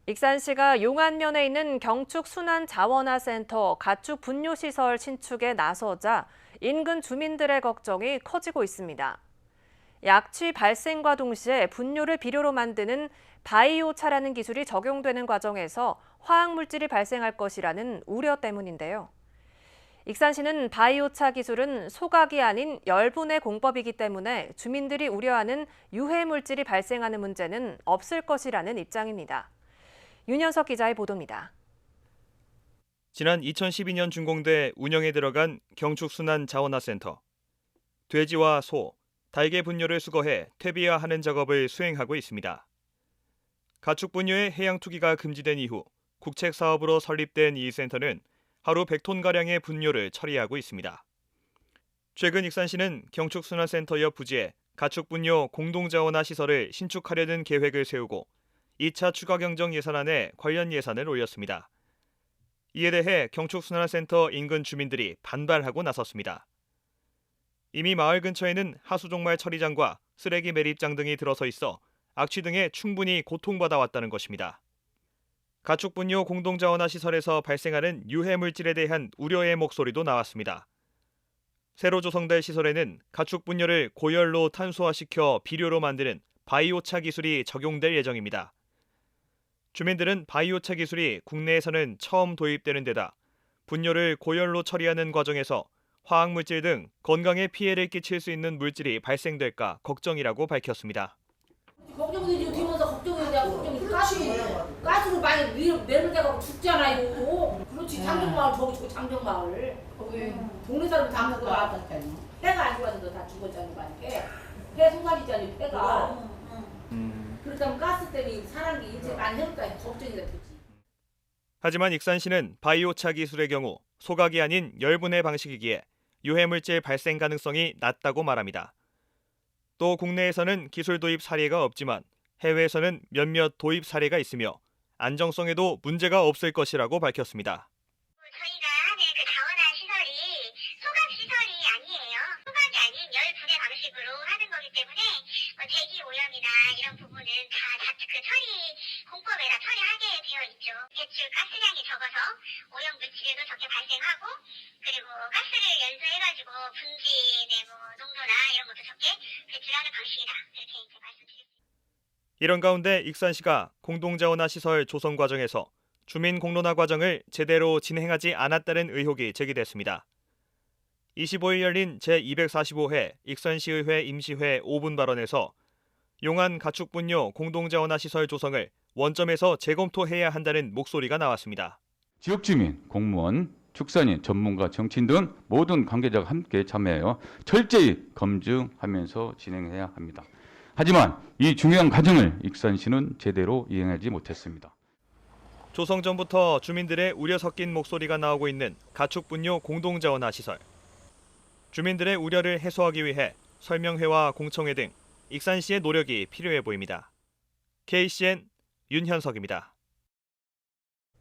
익산시가 용안면에 있는 경축순환자원화센터 가축 분뇨시설 신축에 나서자 인근 주민들의 걱정이 커지고 있습니다. 약취 발생과 동시에 분뇨를 비료로 만드는 바이오차라는 기술이 적용되는 과정에서 화학물질이 발생할 것이라는 우려 때문인데요. 익산시는 바이오차 기술은 소각이 아닌 열분해 공법이기 때문에 주민들이 우려하는 유해물질이 발생하는 문제는 없을 것이라는 입장입니다. 윤현석 기자의 보도입니다. 지난 2012년 준공돼 운영에 들어간 경축순환자원화센터. 돼지와 소, 닭의 분뇨를 수거해 퇴비화하는 작업을 수행하고 있습니다. 가축 분뇨의 해양 투기가 금지된 이후 국책 사업으로 설립된 이 센터는 하루 100톤가량의 분뇨를 처리하고 있습니다. 최근 익산시는 경축순환센터 옆 부지에 가축 분뇨 공동자원화 시설을 신축하려는 계획을 세우고 2차 추가 경정 예산안에 관련 예산을 올렸습니다. 이에 대해 경축순환센터 인근 주민들이 반발하고 나섰습니다. 이미 마을 근처에는 하수종말 처리장과 쓰레기 매립장 등이 들어서 있어 악취 등에 충분히 고통받아 왔다는 것입니다. 가축 분뇨 공동자원화 시설에서 발생하는 유해 물질에 대한 우려의 목소리도 나왔습니다. 새로 조성될 시설에는 가축 분뇨를 고열로 탄소화시켜 비료로 만드는 바이오차 기술이 적용될 예정입니다. 주민들은 바이오차 기술이 국내에서는 처음 도입되는 데다 분뇨를 고열로 처리하는 과정에서 화학물질 등 건강에 피해를 끼칠 수 있는 물질이 발생될까 걱정이라고 밝혔습니다. 걱정되지 뒤면서 걱정이 대한 걱정이 가스로 많이 내릴 때가 죽잖아요. 그렇지 장정마을 저기 있고 장정마을 거기 동네 사람 다 먹고 나왔다니까. 해가 안 좋아서 다 죽었잖아요. 해 송아리잖아요. 해가. 그렇다면 가스 때문에 사람이 인체 많이 해볼까 걱정이 되지. 하지만 익산시는 바이오차 기술의 경우 소각이 아닌 열분해 방식이기에 유해물질 발생 가능성이 낮다고 말합니다. 또 국내에서는 기술 도입 사례가 없지만 해외에서는 몇몇 도입 사례가 있으며 안정성에도 문제가 없을 것이라고 밝혔습니다. 저희가 하는 그 자원화 시설이 소각 시설이 아니에요. 소각이 아닌 열분해 방식으로 하는 거기 때문에 대기 오염이나 이런 부분은 다 그 처리 공법에다 처리하게 되어 있죠. 배출 가스량이 적어서 오염 물질도 적게 발생하고 그리고 가스를 연소해가지고 분진의 농도나 이런 것도 적게 배출하는 방식이다. 이렇게 이제 말씀드렸습니다. 이런 가운데 익산시가 공동자원화 시설 조성 과정에서 주민 공론화 과정을 제대로 진행하지 않았다는 의혹이 제기됐습니다. 25일 열린 제245회 익산시의회 임시회 5분 발언에서 용안 가축 분뇨 공동자원화 시설 조성을 원점에서 재검토해야 한다는 목소리가 나왔습니다. 지역 주민, 공무원, 축산인, 전문가, 정치인 등 모든 관계자가 함께 참여하여 철저히 검증하면서 진행해야 합니다. 하지만 이 중요한 과정을 익산시는 제대로 이행하지 못했습니다. 조성 전부터 주민들의 우려 섞인 목소리가 나오고 있는 가축 분뇨 공동자원화 시설. 주민들의 우려를 해소하기 위해 설명회와 공청회 등 익산시의 노력이 필요해 보입니다. KCN 윤현석입니다.